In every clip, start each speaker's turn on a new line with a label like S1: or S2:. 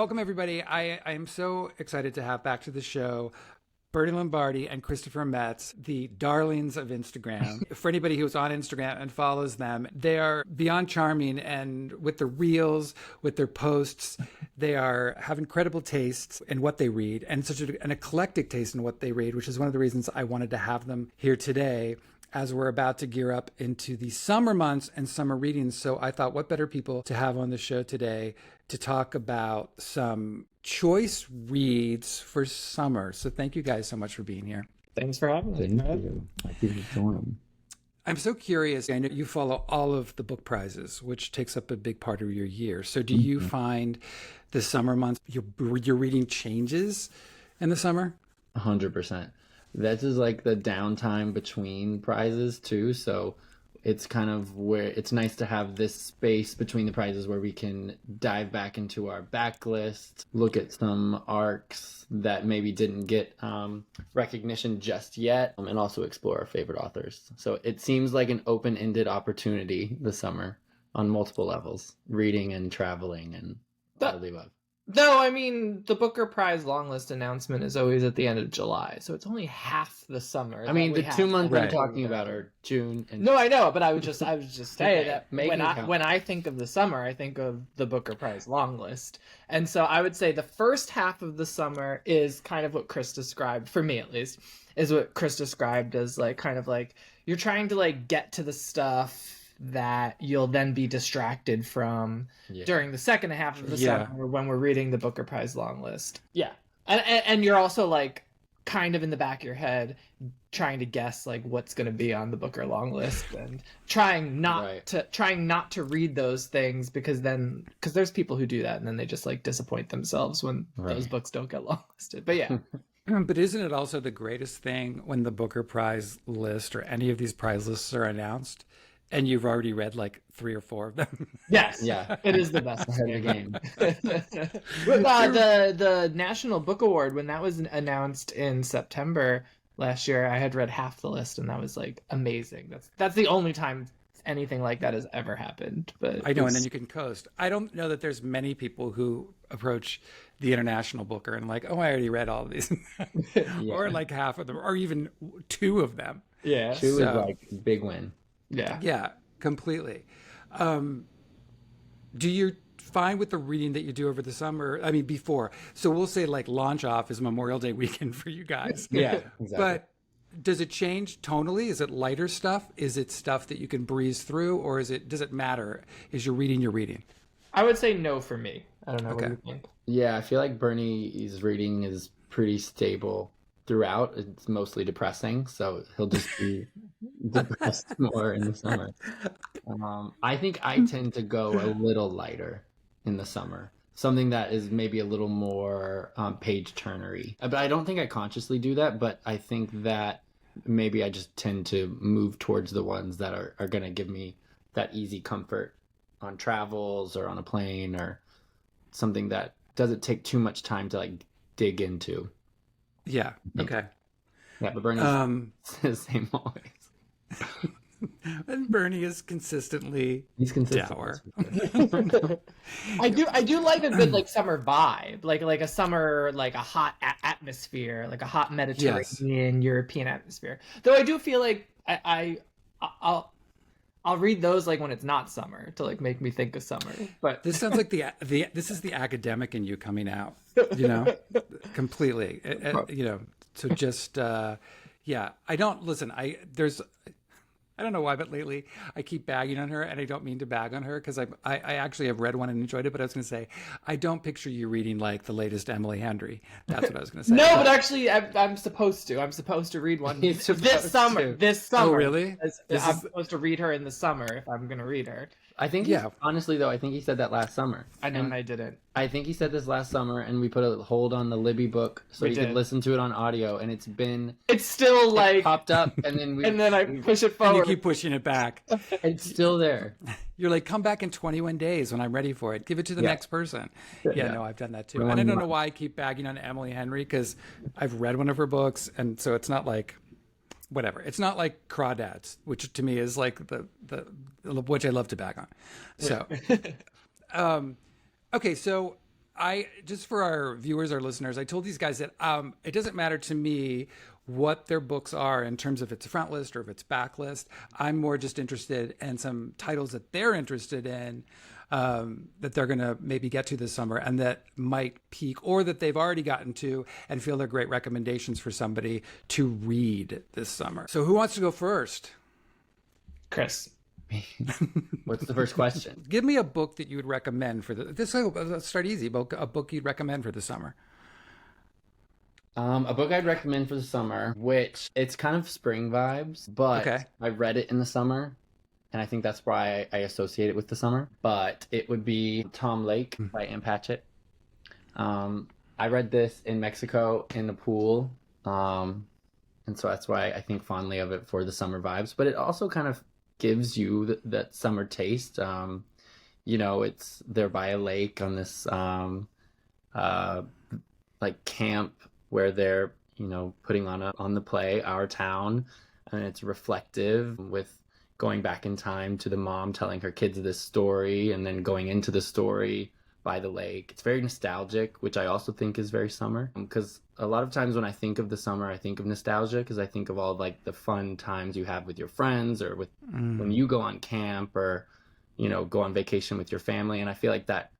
S1: Welcome, everybody. I am so excited to have back to the show Bernie Lombardi and Christopher Metts, the darlings of Instagram. For anybody who's on Instagram and follows them, they are beyond charming, and with their reels, with their posts, they have incredible tastes in what they read, and such an eclectic taste in what they read, which is one of the reasons I wanted to have them here today, as we're about to gear up into the summer months and summer readings. So I thought, what better people to have on the show today to talk about some choice reads for summer. So thank you guys so much for being here.
S2: Thanks for having me.
S3: Thank you for joining.
S1: I'm so curious. I know you follow all of the book prizes, which takes up a big part of your year. So do you find the summer months, your reading changes in the summer?
S3: 100%. That is like the downtime between prizes too. So it's kind of where it's nice to have this space between the prizes where we can dive back into our backlist, look at some arcs that maybe didn't get recognition just yet, and also explore our favorite authors. So it seems like an open-ended opportunity this summer on multiple levels, reading and traveling and all the above.
S2: No, I mean, the Booker Prize long list announcement is always at the end of July, so it's only half the summer.
S3: I mean, the 2 months
S1: Right.
S3: I'm talking about are June and...
S2: No, I know, but I was just saying that
S3: Making
S2: when I think of the summer, I think of the Booker Prize long list. And so I would say the first half of the summer is kind of what Chris described, for me at least, is what Chris described as like kind of like you're trying to like get to the stuff that you'll then be distracted from during the second half of the summer when we're reading the Booker Prize long list. Yeah. And you're also like kind of in the back of your head trying to guess like what's going to be on the Booker long list and trying not to read those things because there's people who do that and then they just like disappoint themselves when those books don't get long listed. But yeah.
S1: But isn't it also the greatest thing when the Booker Prize list or any of these prize lists are announced and you've already read like 3 or 4 of them?
S2: Yes,
S3: Yeah.
S2: it is the best
S3: Ahead of the game.
S2: The National Book Award, when that was announced in September last year, I had read half the list, and that was like amazing. That's the only time anything like that has ever happened. But
S1: I know, and then you can coast. I don't know that there's many people who approach the International Booker and like, oh, I already read all of these, or like half of them, or even 2 of them.
S2: Yeah,
S3: 2 is like big win.
S2: Yeah,
S1: completely. Do you find with the reading that you do over the summer, I mean, before, so we'll say like launch off is Memorial Day weekend for you guys.
S3: Yeah, exactly.
S1: But does it change tonally? Is it lighter stuff? Is it stuff that you can breeze through, or does it matter? Is your reading?
S2: I would say no for me. I don't know
S1: Okay.
S2: what you think.
S3: Yeah, I feel like Bernie's reading is pretty stable throughout. It's mostly depressing, so he'll just be depressed more in the summer. I think I tend to go a little lighter in the summer. Something that is maybe a little more page turnery. But I don't think I consciously do that, but I think that maybe I just tend to move towards the ones that are going to give me that easy comfort on travels or on a plane or something that doesn't take too much time to like dig into.
S1: Yeah. Okay.
S3: Yeah, but Bernie's the same always.
S1: And Bernie is consistently dour.
S2: I do like a good like summer vibe, like a summer, like a hot atmosphere, like a hot Mediterranean European atmosphere. Though I do feel like I'll read those like when it's not summer to like make me think of summer. But
S1: this sounds like this is the academic in you coming out, you know, completely. You know, so just I don't listen. I don't know why, but lately I keep bagging on her, and I don't mean to bag on her because I actually have read one and enjoyed it. But I was going to say, I don't picture you reading like the latest Emily Henry. That's what I was going to say.
S2: No, but actually, I'm supposed to. I'm supposed to read one this summer. This summer.
S1: Oh, really?
S2: I'm supposed to read her in the summer if I'm going to read her.
S3: I think, honestly, though, I think he said that last summer.
S2: I know, and I didn't.
S3: I think he said this last summer, and we put a hold on the Libby book so you could listen to it on audio, and it's
S2: still like
S3: popped up, and then
S2: I push it forward.
S1: And you keep pushing it back.
S3: It's still there.
S1: You're like, come back in 21 days when I'm ready for it. Give it to the next person. Yeah, no, I've done that too. And I don't know why I keep bagging on Emily Henry because I've read one of her books, and so it's not like whatever. It's not like Crawdads, which to me is like the which I love to bag on. So, okay, so I just for our viewers, our listeners, I told these guys that it doesn't matter to me what their books are in terms of it's a front list or if it's back list. I'm more just interested in some titles that they're interested in, that they're going to maybe get to this summer and that might peak, or that they've already gotten to and feel they're great recommendations for somebody to read this summer. So who wants to go first?
S2: Chris.
S3: What's the first question?
S1: Give me a book that you would recommend for let's start easy. A book you'd recommend for the summer.
S3: A book I'd recommend for the summer, which it's kind of spring vibes, but
S1: Okay.
S3: I read it in the summer, and I think that's why I associate it with the summer. But it would be Tom Lake by Ann Patchett. I read this in Mexico in the pool, and so that's why I think fondly of it for the summer vibes. But it also kind of gives you that summer taste. It's they're by a lake on this like camp where they're putting on the play Our Town, and it's reflective with going back in time to the mom telling her kids this story and then going into the story by the lake. It's very nostalgic, which I also think is very summer, because a lot of times when I think of the summer, I think of nostalgia because I think of all like the fun times you have with your friends, or with when you go on camp, or go on vacation with your family. And I feel like that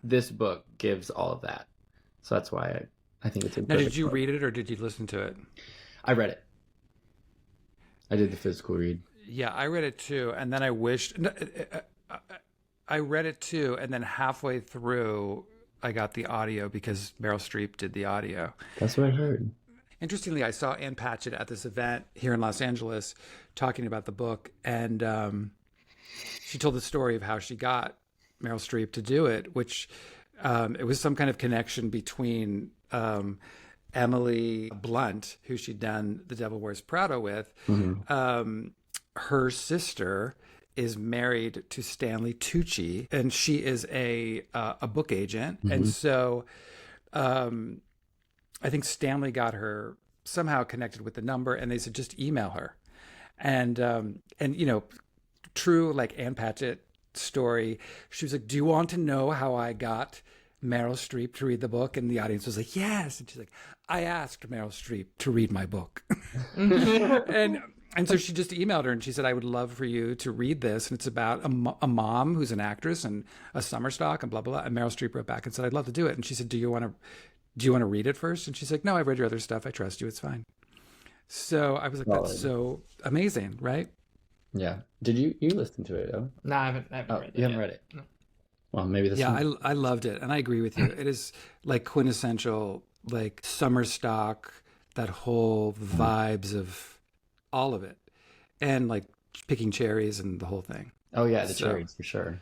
S3: this book gives all of that, so that's why I think it's a
S1: Now, did you
S3: book.
S1: read it or did you listen to it?
S3: I read it. I did the physical read.
S1: Yeah, I read it too, and then I wished I read it too, and then halfway through I got the audio because Meryl Streep did the audio.
S3: That's what I heard.
S1: Interestingly, I saw Ann Patchett at this event here in Los Angeles talking about the book, and she told the story of how she got Meryl Streep to do it, which it was some kind of connection between Emily Blunt, who she'd done The Devil Wears Prada with. Her sister is married to Stanley Tucci, and she is a book agent. And so I think Stanley got her somehow connected with the number, and they said, just email her. And true, like Ann Patchett story, she was like, do you want to know how I got Meryl Streep to read the book? And the audience was like, yes. And she's like, I asked Meryl Streep to read my book. And so she just emailed her and she said, I would love for you to read this. And it's about a mom who's an actress and a summer stock and blah, blah, blah. And Meryl Streep wrote back and said, I'd love to do it. And she said, do you want to read it first? And she's like, no, I've read your other stuff. I trust you. It's fine. So I was like, that's so amazing, right?
S3: Yeah. Did you listen to it? Oh?
S2: No, I haven't read it.
S3: You haven't read it? No. Well, maybe this.
S1: Yeah, I loved it. And I agree with you. It is like quintessential, like summer stock, that whole vibes of all of it, and like picking cherries and the whole thing.
S3: Oh yeah, the cherries for sure.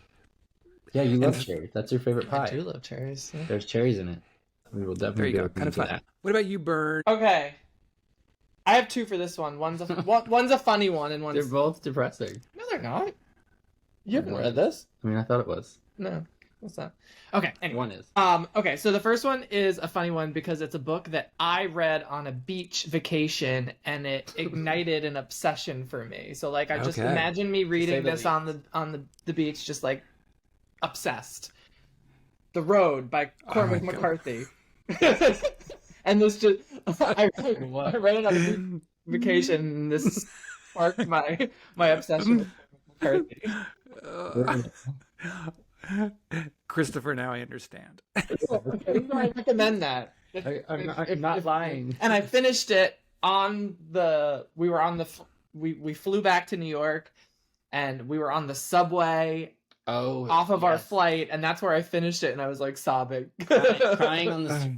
S3: Yeah, you love cherries. That's your favorite pie.
S2: I do love cherries. Yeah.
S3: There's cherries in it. We will definitely.
S1: There you go. Kind of fun.
S3: That.
S1: What about you, Bern?
S2: Okay, I have two for this one. One's a funny one, and one's
S3: They're both depressing.
S2: No, they're not. You haven't read this?
S3: I mean, I thought it was.
S2: No, what's that? Okay, anyway.
S3: One is.
S2: Okay, so the first one is a funny one because it's a book that I read on a beach vacation and it ignited an obsession for me. So like I just imagine me reading this on the beach, just like obsessed. The Road by Cormac McCarthy. And this just I read it on a beach vacation and this sparked my obsession with McCarthy.
S1: Christopher, now I understand.
S2: I recommend that.
S3: I'm not lying.
S2: And I finished it we flew back to New York and we were on the subway off of our flight, and that's where I finished it, and I was like sobbing.
S3: crying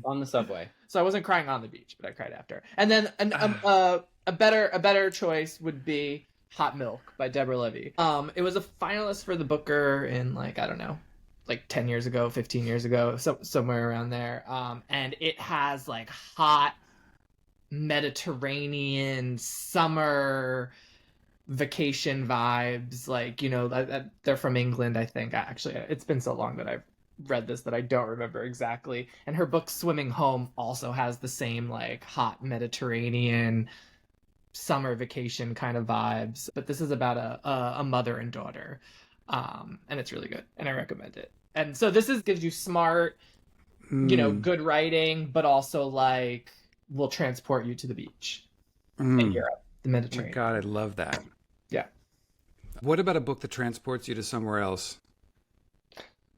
S3: on the subway.
S2: So I wasn't crying on the beach, but I cried after. And then a better choice would be Hot Milk by Deborah Levy. It was a finalist for the Booker in like 10 years ago, 15 years ago, somewhere around there. And it has like hot Mediterranean summer vacation vibes. Like, they're from England, I think. Actually, it's been so long that I've read this that I don't remember exactly. And her book Swimming Home also has the same like hot Mediterranean summer vacation kind of vibes, but this is about a mother and daughter, and it's really good, and I recommend it. And so this gives you smart, good writing, but also like will transport you to the beach in Europe, the
S1: Oh my
S2: Mediterranean.
S1: God, I love that.
S2: Yeah.
S1: What about a book that transports you to somewhere else?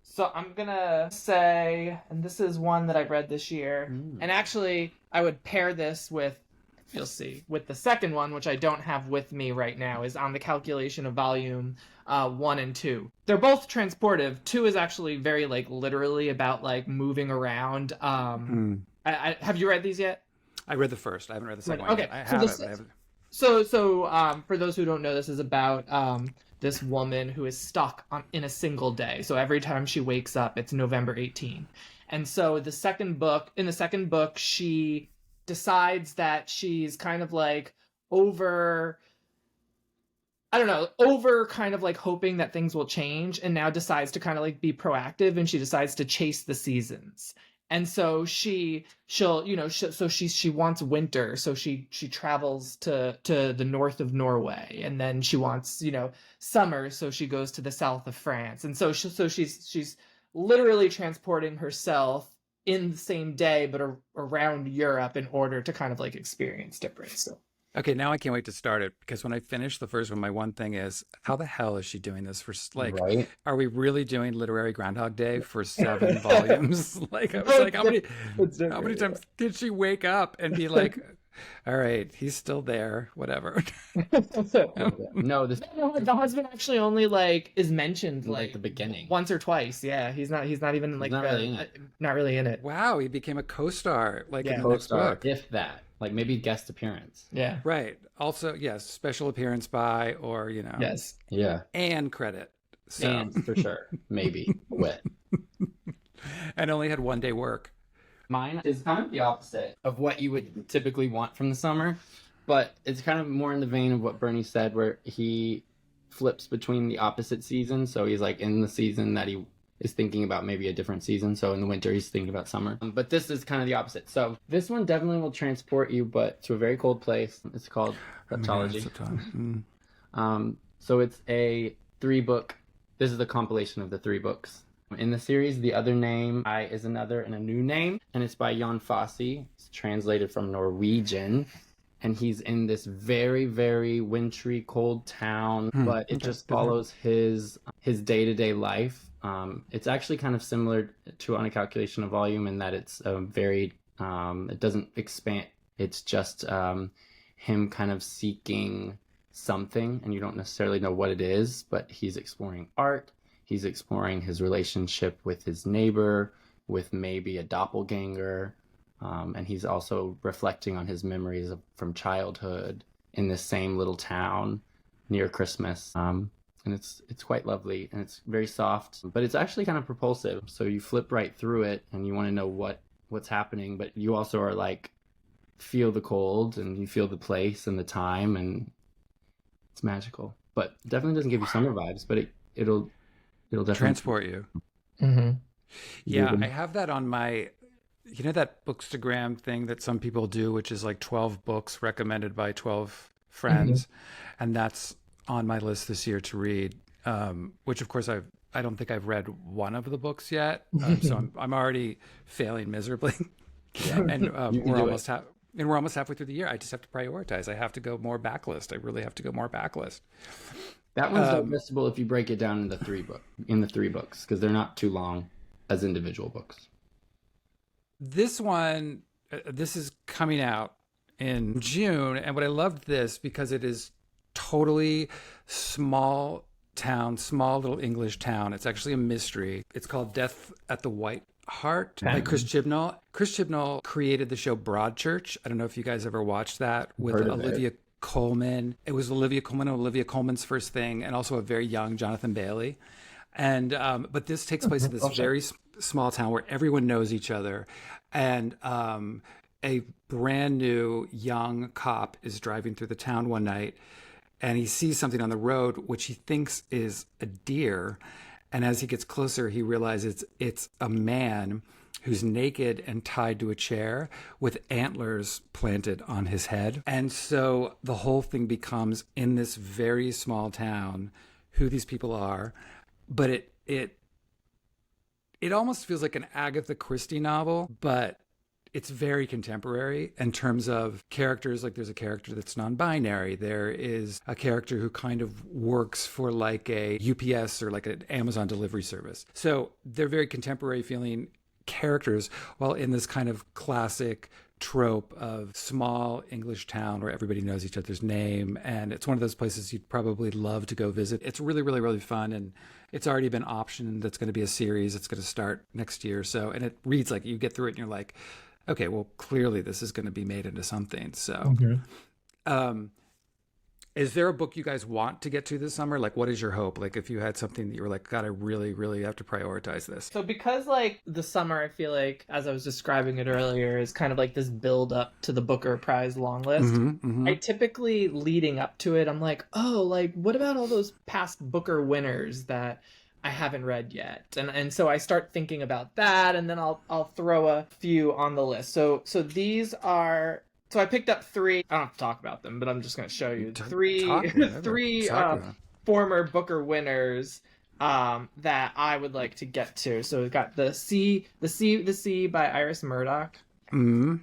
S2: So I'm gonna say, and this is one that I read this year, and actually I would pair this with, you'll see, with the second one, which I don't have with me right now, is On the Calculation of Volume 1 and 2. They're both transportive. 2 is actually very like literally about like moving around. Have you read these yet?
S1: I read the first. I haven't read the second one
S2: Okay,
S1: yet. I
S2: so
S1: have
S2: this-
S1: it. I haven't.
S2: So for those who don't know, this is about this woman who is stuck in a single day. So every time she wakes up, it's November 18. And so in the second book, she decides that she's kind of like over kind of like hoping that things will change, and now decides to kind of like be proactive, and she decides to chase the seasons. And so she wants winter, so she travels to the north of Norway, and then she wants summer, so she goes to the south of France, and so she's literally transporting herself in the same day, but around Europe in order to kind of like experience different stuff.
S1: Okay, now I can't wait to start it, because when I finish the first one, my one thing is, how the hell is she doing this for, like,
S3: Right?
S1: are we really doing Literary Groundhog Day for 7 volumes? Like, I was like, how many times did she wake up and be like, all right, he's still there, whatever.
S3: No, this
S2: The husband actually only like is mentioned
S3: like the beginning.
S2: once or twice. Yeah, he's not even like
S3: not really in it.
S2: Not really in it.
S1: Wow, he became a co-star, like
S2: Yeah.
S1: in the next
S3: Co-star,
S1: book.
S3: if that, like maybe guest appearance.
S2: Yeah.
S1: Right. Also, yes, special appearance by, or,
S2: Yes.
S3: Yeah,
S1: and credit. So,
S3: and for sure, maybe wit.
S1: and only had 1 day work.
S3: Mine is kind of the opposite of what you would typically want from the summer, but it's kind of more in the vein of what Bernie said, where he flips between the opposite seasons. So he's like in the season that he is thinking about maybe a different season. So in the winter, he's thinking about summer. But this is kind of the opposite. So this one definitely will transport you, but to a very cold place. It's called Septology. So it's a 3-book. This is the compilation of the 3 books. In the series, The Other Name, I Is Another and a New Name, and it's by Jon Fosse. It's translated from Norwegian, and he's in this very, very wintry, cold town, but it just follows his day-to-day life. It's actually kind of similar to On a Calculation of Volume in that it's very, it doesn't expand. It's just him kind of seeking something, and you don't necessarily know what it is, but he's exploring art. He's exploring his relationship with his neighbor, with maybe a doppelganger, and he's also reflecting on his memories from childhood in this same little town near Christmas. And it's quite lovely, and it's very soft, but it's actually kind of propulsive. So you flip right through it, and you want to know what's happening, but you also are like feel the cold, and you feel the place and the time, and it's magical. But definitely doesn't give you summer vibes, but it'll definitely
S1: Transport you.
S2: Mm-hmm.
S1: Yeah, I have that on my, that bookstagram thing that some people do, which is like 12 books recommended by 12 friends. And that's on my list this year to read, which of course I don't think I've read one of the books yet. So I'm already failing miserably. And we're almost halfway through the year. I just have to prioritize. I have to go more backlist. I really have to go more backlist.
S3: That one's noticeable if you break it down in the 3 books, because they're not too long as individual books.
S1: This one, this is coming out in June, and what I loved this because it is totally small town, small little English town. It's actually a mystery. It's called Death at the White Hart by Chris Chibnall. Chris Chibnall created the show Broadchurch. I don't know if you guys ever watched that with Olivia Colman. It was Olivia Colman's first thing, and also a very young Jonathan Bailey. And but this takes place in this very small town where everyone knows each other, and a brand new young cop is driving through the town one night, and he sees something on the road which he thinks is a deer, and as he gets closer, he realizes it's a man who's naked and tied to a chair with antlers planted on his head. And so the whole thing becomes, in this very small town, who these people are. But it almost feels like an Agatha Christie novel, but it's very contemporary in terms of characters. Like there's a character that's non-binary. There is a character who kind of works for like a UPS or like an Amazon delivery service. So they're very contemporary feeling characters, while in this kind of classic trope of small English town where everybody knows each other's name. And it's one of those places you'd probably love to go visit. It's really, really, really fun. And it's already been optioned. That's going to be a series. It's going to start next year. So, and it reads like you get through it and you're like, okay, well, clearly this is going to be made into something. So, is there a book you guys want to get to this summer? Like, what is your hope? Like, if you had something that you were like, God, I really, really have to prioritize this.
S2: So because like the summer, I feel like, as I was describing it earlier, is kind of like this build up to the Booker Prize long list. I typically, leading up to it, I'm like, oh, like, what about all those past Booker winners that I haven't read yet? And so I start thinking about that, and then I'll throw a few on the list. So these are. So I picked up 3. I don't have to talk about them, but I'm just going to show you three former Booker winners that I would like to get to. So we've got the Sea by Iris Murdoch, The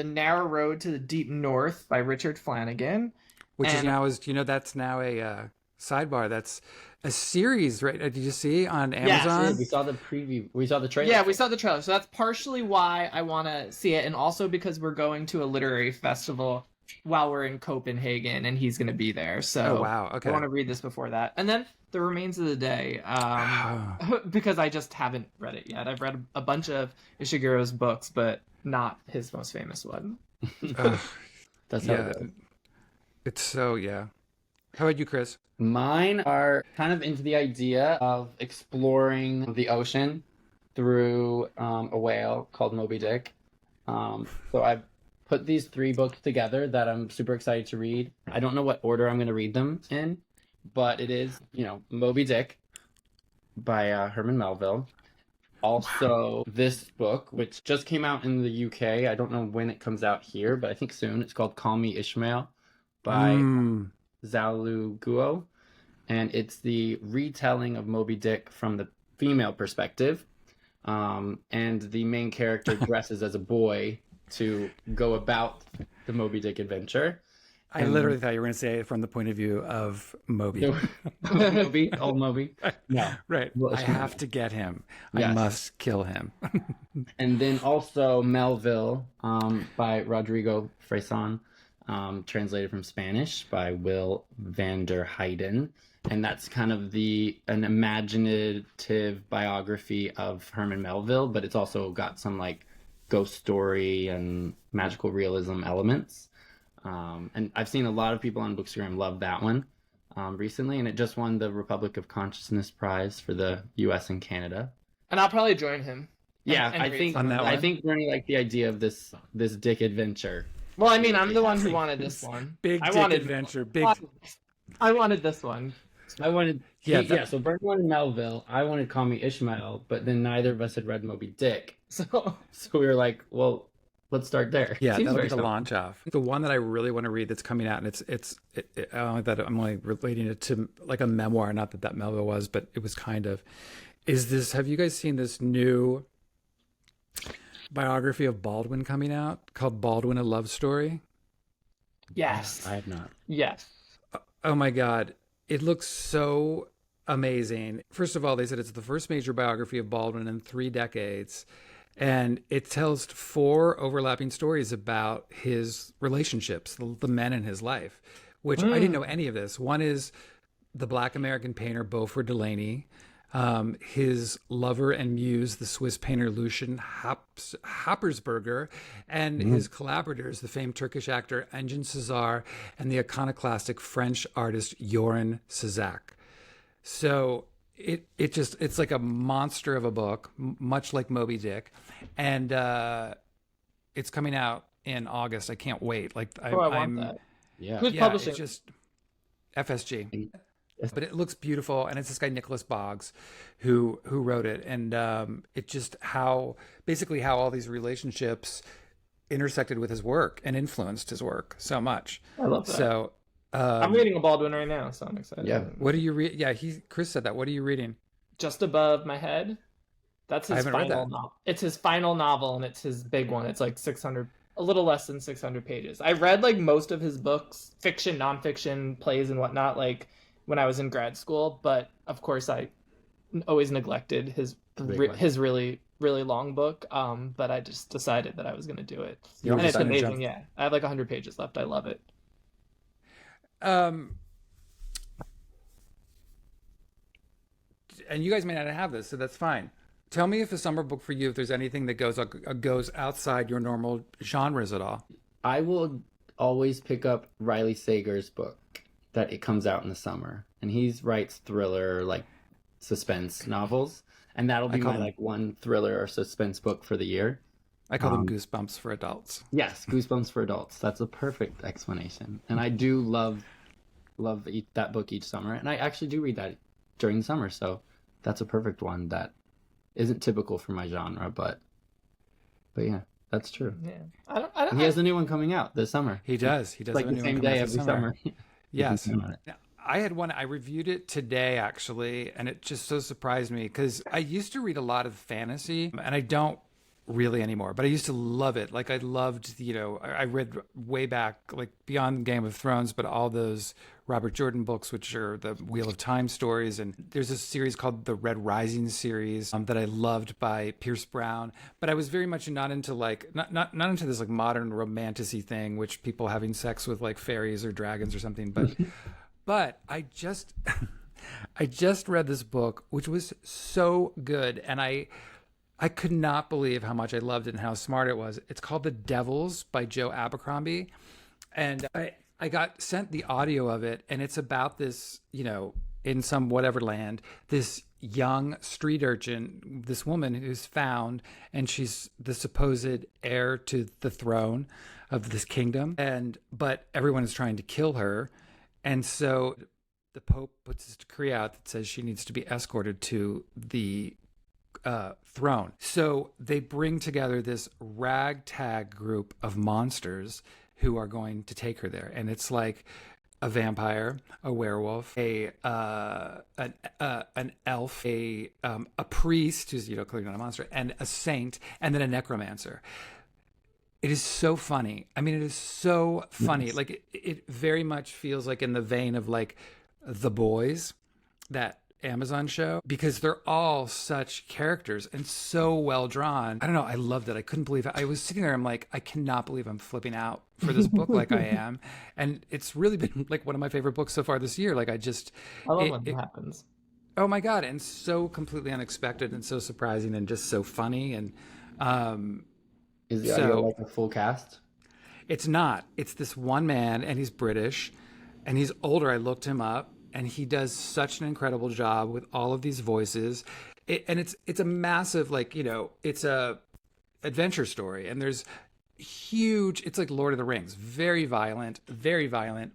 S2: Narrow Road to the Deep North by Richard Flanagan,
S1: which is now that's now a sidebar. That's a series, right? Did you see on Amazon?
S3: Yeah, we saw the preview. We saw the trailer.
S2: Yeah, we saw the trailer. So that's partially why I want to see it, and also because we're going to a literary festival while we're in Copenhagen, and he's going to be there. So
S1: oh, wow. Okay.
S2: I want to read this before that. And then The Remains of the Day, because I just haven't read it yet. I've read a bunch of Ishiguro's books, but not his most famous one.
S3: That's how it is.
S1: It's so, yeah. How about you, Chris?
S3: Mine are kind of into the idea of exploring the ocean through a whale called Moby Dick. So I've put these 3 books together that I'm super excited to read. I don't know what order I'm going to read them in, but it is, Moby Dick by Herman Melville. Also, this book, which just came out in the UK. I don't know when it comes out here, but I think soon. It's called Call Me Ishmael by Xiaolu, and it's the retelling of Moby Dick from the female perspective, and the main character dresses as a boy to go about the Moby Dick adventure.
S1: I literally thought you were going to say it from the point of view of Moby.
S3: Old Moby. No.
S1: Right. I have to get him. Yes. I must kill him.
S3: And then also Melville by Rodrigo Fresán. Translated from Spanish by Will van der Heijden, and that's kind of an imaginative biography of Herman Melville, but it's also got some like ghost story and magical realism elements. And I've seen a lot of people on Bookstagram love that one recently, and it just won the Republic of Consciousness Prize for the U.S. and Canada.
S2: And I'll probably join him.
S3: Yeah, I think Bernie liked the idea of this Dick adventure.
S2: Well, I mean, I'm the one who wanted this one.
S1: Big adventure.
S2: I wanted this one.
S3: So Bernie wanted Melville. I wanted Call Me Ishmael, but then neither of us had read Moby Dick. So we were like, well, let's start there.
S1: Yeah, that'll be the launch off. The one that I really want to read that's coming out, and I'm only relating it to like a memoir, not that Melville was, but it was kind of, is this, have you guys seen this new biography of Baldwin coming out called Baldwin, A Love Story?
S2: Yes.
S3: I have not.
S2: Yes.
S1: Oh my God. It looks so amazing. First of all, they said it's the first major biography of Baldwin in 3 decades. And it tells 4 overlapping stories about his relationships, the men in his life, which I didn't know any of this. One is the Black American painter Beaufort Delaney, his lover and muse, the Swiss painter Lucien Happersberger, and his collaborators, the famed Turkish actor Engin Cesar and the iconoclastic French artist Joran Cézanne. So it's like a monster of a book, much like Moby Dick, and it's coming out in August. I can't wait.
S2: I want that.
S3: Yeah.
S2: Who's publishing?
S1: It's just FSG. But it looks beautiful, and it's this guy Nicholas Boggs who wrote it, and it just how all these relationships intersected with his work and influenced his work so much.
S2: I love that.
S1: So
S2: I'm reading a Baldwin right now, so I'm excited.
S3: Yeah.
S1: What are you reading? Yeah, Chris said that. What are you reading?
S2: Just Above My Head. That's
S1: I
S2: his
S1: haven't read
S2: final
S1: that.
S2: novel. It's his final novel, and it's his big one. It's like 600, a little less than 600 pages. I read like most of his books, fiction, nonfiction, plays, and whatnot, like when I was in grad school. But of course, I always neglected his really really long book. But I just decided that I was going to do it,
S1: You're
S2: and it's
S1: deciding to
S2: amazing.
S1: jump.
S2: Yeah, I have like 100 pages left. I love it.
S1: And you guys may not have this, so that's fine. Tell me if a summer book for you, if there's anything that goes outside your normal genres at all.
S3: I will always pick up Riley Sager's book that it comes out in the summer, and he writes thriller, like suspense novels, and that'll be my like one thriller or suspense book for the year.
S1: I call them Goosebumps for adults.
S3: Yes, Goosebumps for adults. That's a perfect explanation, and I do love that book each summer, and I actually do read that during the summer, so that's a perfect one that isn't typical for my genre, but yeah, that's true.
S2: Yeah, I don't.
S3: He has a new one coming out this summer.
S1: He does. He does
S3: Like
S1: have a
S3: the
S1: new one
S3: same
S1: coming
S3: day
S1: out this
S3: every summer.
S1: Yes.
S3: You can count on it.
S1: Now, I had one, I reviewed it today actually, and it just so surprised me because I used to read a lot of fantasy and I don't really anymore, but I used to love it. Like I loved, I read way back, like beyond Game of Thrones, but all those Robert Jordan books, which are the Wheel of Time stories. And there's a series called the Red Rising series that I loved by Pierce Brown. But I was very much not into like, not into this like modern romanticy thing, which people having sex with like fairies or dragons or something. But I just read this book, which was so good. And I could not believe how much I loved it and how smart it was. It's called The Devils by Joe Abercrombie. And I got sent the audio of it, and it's about this, in some whatever land, this young street urchin, this woman who's found, and she's the supposed heir to the throne of this kingdom. But everyone is trying to kill her. And so the Pope puts this decree out that says she needs to be escorted to the throne. So they bring together this ragtag group of monsters who are going to take her there, and it's like a vampire, a werewolf, an elf, a priest who's clearly not a monster, and a saint, and then a necromancer. It is so funny. I mean, it is so funny. Yes. Like it very much feels like in the vein of like The Boys, that Amazon show, because they're all such characters and so well drawn. I don't know. I loved it. I couldn't believe it. I was sitting there. I'm like, I cannot believe I'm flipping out for this book like I am. And it's really been like one of my favorite books so far this year. Like I
S2: love when that happens.
S1: Oh my God. And so completely unexpected and so surprising and just so funny. And,
S3: is the audio like a full cast?
S1: It's not. It's this one man, and he's British, and he's older. I looked him up, and he does such an incredible job with all of these voices. And it's a massive, like, it's a adventure story, and there's huge, it's like Lord of the Rings, very violent,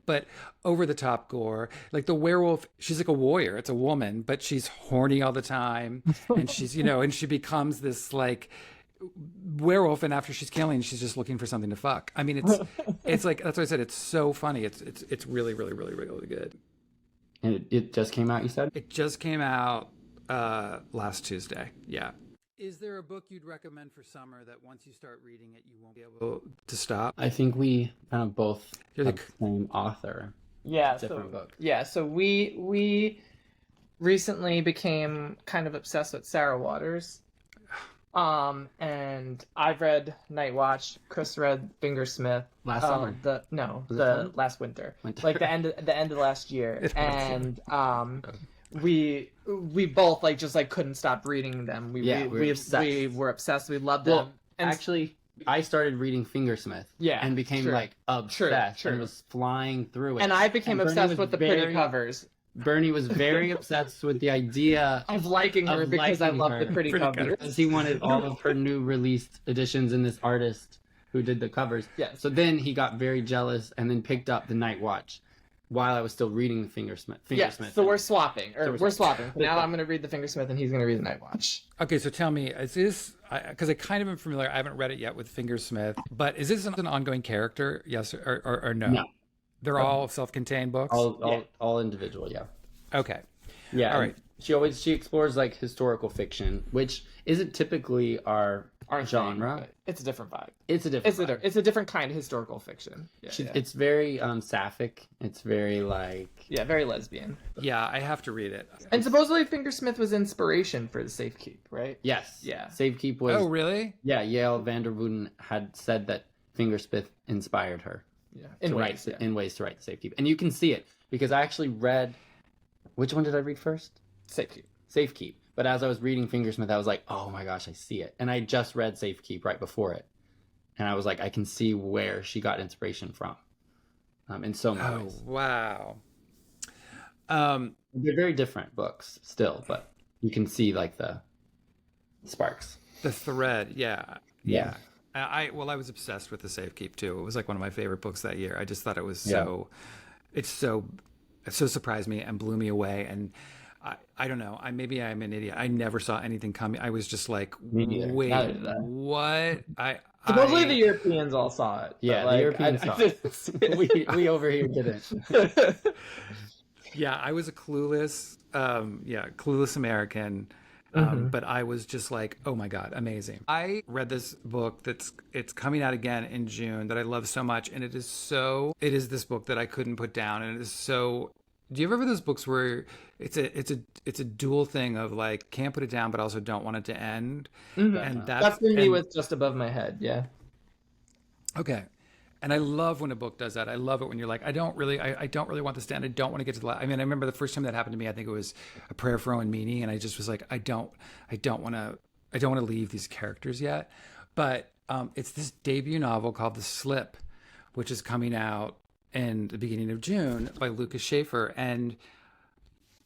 S1: but over the top gore. Like the werewolf, she's like a warrior. It's a woman, but she's horny all the time, and she's, and she becomes this like werewolf, and after she's killing, she's just looking for something to fuck. I mean, it's like, that's what I said, it's so funny. It's really, really, really, really good.
S3: And it just came out, you said?
S1: It just came out last Tuesday. Yeah. Is there a book you'd recommend for summer that once you start reading it, you won't be able to stop?
S3: I think we kind of both have the same author.
S2: Yeah.
S3: Different book.
S2: Yeah. So we recently became kind of obsessed with Sarah Waters. And I've read Night Watch. Chris read Fingersmith
S3: last summer.
S2: Last winter. Like the end of last year. And we both like just like couldn't stop reading them. We were obsessed. We loved them.
S3: And actually, I started reading Fingersmith.
S2: Yeah,
S3: and became like obsessed and was flying through it.
S2: And I became obsessed with the pretty covers.
S3: Bernie was very obsessed with the idea
S2: of liking her because I love the pretty covers.
S3: Because he wanted all of her new released editions and this artist who did the covers.
S2: Yeah.
S3: So then he got very jealous and then picked up the Night Watch while I was still reading the Fingersmith.
S2: Yeah, so we're swapping. We're swapping. Now I'm going to read the Fingersmith and he's going to read the Night Watch.
S1: Okay, so tell me, is this, because I kind of am familiar, I haven't read it yet with Fingersmith, but is this an ongoing character, yes or no? No. They're all self-contained books?
S3: All individual, yeah.
S1: Okay.
S3: Yeah.
S1: All right.
S3: She explores like historical fiction, which isn't typically our genre.
S2: Thing, it's a different vibe.
S3: It's a different vibe.
S2: It's a different kind of historical fiction.
S3: It's very sapphic. It's very like
S2: very lesbian.
S1: Yeah, I have to read it.
S2: And supposedly Fingersmith was inspiration for the Safekeep, right?
S3: Yes.
S2: Yeah.
S3: Safekeep was.
S1: Oh, really?
S3: Yeah, Yale van der Wooden had said that Fingersmith inspired her.
S2: Yeah.
S3: In ways to write the Safekeep, and you can see it because I actually read. Which one did I read first? Safekeep. But as I was reading Fingersmith, I was like, oh my gosh, I see it. And I just read Safekeep right before it. And I was like, I can see where she got inspiration from in so many ways.
S1: Wow.
S3: They're very different books still, but you can see like the sparks.
S1: The thread, yeah. I was obsessed with the Safekeep too. It was like one of my favorite books that year. I just thought it was it so surprised me and blew me away. And I don't know. Maybe I'm an idiot. I never saw anything coming. I was just like, wait, what?
S2: Supposedly the Europeans all saw it.
S3: Yeah, the Europeans saw it. we over here didn't.
S1: Yeah, I was a clueless American. But I was just like, oh my God, amazing. I read this book it's coming out again in June that I love so much. And it is this book that I couldn't put down. And it is so, do you ever have those books where it's a dual thing of like, can't put it down, but also don't want it to end? And
S2: that's been me with Just Above My Head. Yeah.
S1: Okay. And I love when a book does that. I love it when you're like, I don't really want this to end. I don't want to get to the last. I mean, I remember the first time that happened to me, I think it was A Prayer for Owen Meany. And I just was like, I don't want to leave these characters yet. But it's this debut novel called The Slip, which is coming out in the beginning of June by Lucas Schaefer. And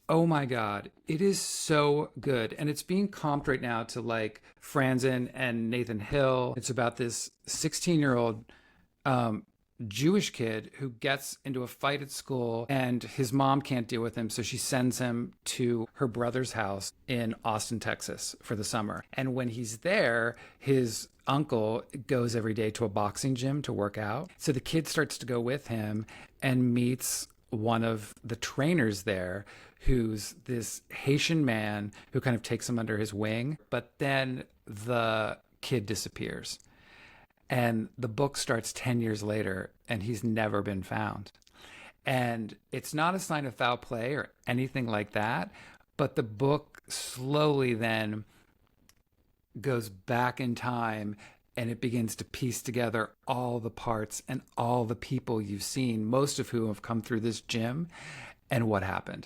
S1: oh my God, it is so good. And it's being comped right now to like Franzen and Nathan Hill. It's about this 16-year-old Jewish kid who gets into a fight at school and his mom can't deal with him. So she sends him to her brother's house in Austin, Texas for the summer. And when he's there, his uncle goes every day to a boxing gym to work out. So the kid starts to go with him and meets one of the trainers there, who's this Haitian man who kind of takes him under his wing. But then the kid disappears. And the book starts 10 years later, and he's never been found. And it's not a sign of foul play or anything like that, but the book slowly then goes back in time, and it begins to piece together all the parts and all the people you've seen, most of whom have come through this gym, and what happened.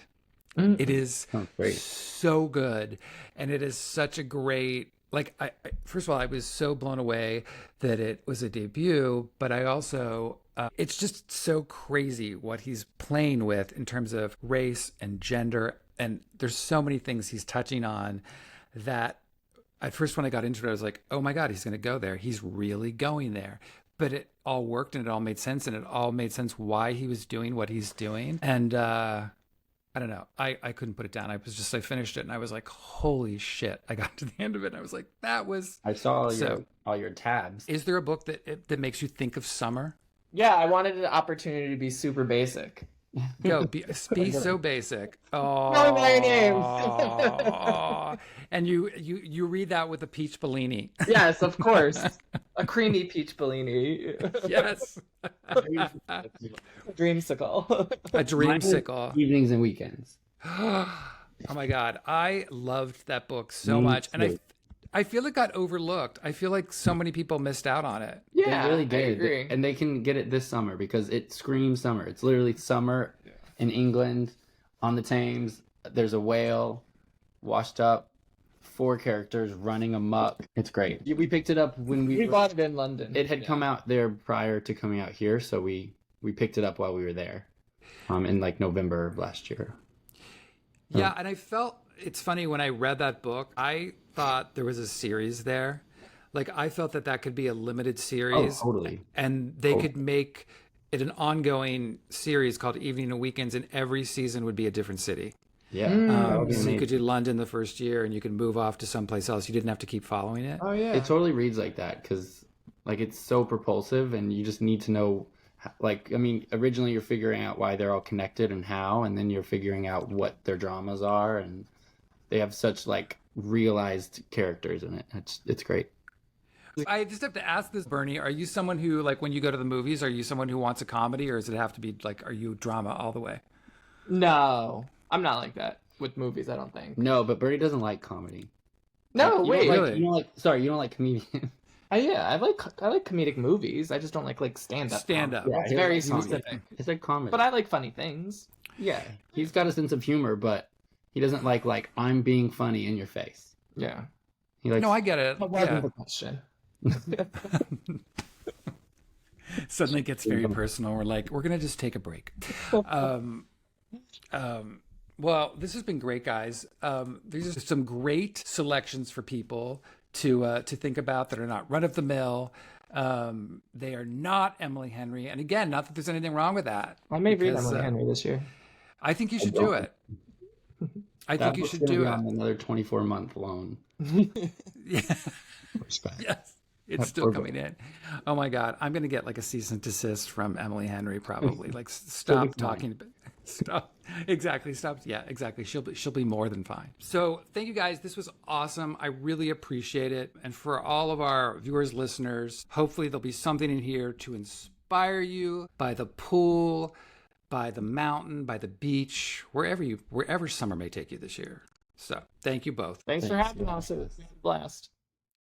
S1: It is so good, and it is such a great... Like, first of all, I was so blown away that it was a debut, but I also, it's just so crazy what he's playing with in terms of race and gender. And there's so many things he's touching on that at first when I got into it, I was like, oh my God, he's going to go there. He's really going there. But it all worked and it all made sense, and it all made sense why he was doing what he's doing. And, I don't know. I couldn't put it down. I finished it and I was like, holy shit. I got to the end of it and I was like, that was...
S3: I saw all your tabs.
S1: Is there a book that makes you think of summer?
S2: Yeah, I wanted an opportunity to be super basic.
S1: Go, be so basic. Oh,
S2: know my name.
S1: And you read that with a peach Bellini.
S2: Yes, of course. A creamy peach Bellini.
S1: Yes.
S2: A dreamsicle.
S1: A dreamsicle.
S3: Evenings and weekends.
S1: Oh my God. I loved that book so much. And I feel it got overlooked. I feel like so many people missed out on it.
S2: Yeah,
S3: they really did.
S2: I agree.
S3: And they can get it this summer because it screams summer. It's literally summer in England on the Thames. There's a whale washed up, 4 characters running amok. It's great. We picked it up when
S2: we bought it in London.
S3: It had come out there prior to coming out here, so we picked it up while we were there in like November of last year.
S1: Yeah, and I felt, it's funny, when I read that book, I thought there was a series there. Like, I felt that could be a limited series.
S3: Oh, totally.
S1: And they could make it an ongoing series called Evening and Weekends, and every season would be a different city.
S3: Yeah.
S1: So you could do London the first year, and you could move off to someplace else. You didn't have to keep following it.
S2: Oh, yeah.
S3: It totally reads like that because, like, it's so propulsive, and you just need to know, like, I mean, originally you're figuring out why they're all connected and how, and then you're figuring out what their dramas are, and they have such like realized characters in it. It's great.
S1: I just have to ask this, Bernie, are you someone who, like, when you go to the movies, are you someone who wants a comedy, or does it have to be like, are you drama all the way?
S2: No, I'm not like that with movies, I don't think.
S3: No, but Bernie doesn't like comedy.
S2: No,
S3: Like,
S2: wait.
S1: Really?
S3: You don't like comedians.
S2: Yeah, I like comedic movies. I just don't like stand-up.
S1: Stand-up.
S2: Yeah, it's
S3: he
S2: very
S3: likes comedy.
S2: specific.
S3: It's like comedy.
S2: But I like funny things.
S3: Yeah, he's got a sense of humor, but he doesn't like I'm being funny in your face.
S2: Yeah.
S3: He likes.
S1: No, I get it.
S2: What was
S1: Yeah.
S2: the question?
S1: Suddenly it gets very personal. We're like, we're going to just take a break. Well, this has been great, guys. These are some great selections for people to think about that are not run of the mill. They are not Emily Henry. And again, not that there's anything wrong with that.
S2: I may read
S1: because,
S2: Emily Henry this year.
S1: I think you should do it. I think you should do it.
S3: On another 24-month loan.
S1: Yeah.
S3: Respect.
S1: Yes. It's still coming in. Oh my God. I'm going to get like a cease and desist from Emily Henry probably. Like stop talking. Stop. Exactly. Stop. Yeah, exactly. She'll be more than fine. So thank you guys. This was awesome. I really appreciate it. And for all of our viewers, listeners, hopefully there'll be something in here to inspire you by the pool, by the mountain, by the beach, wherever summer may take you this year. So thank you both.
S2: Thanks for having us. It was a blast.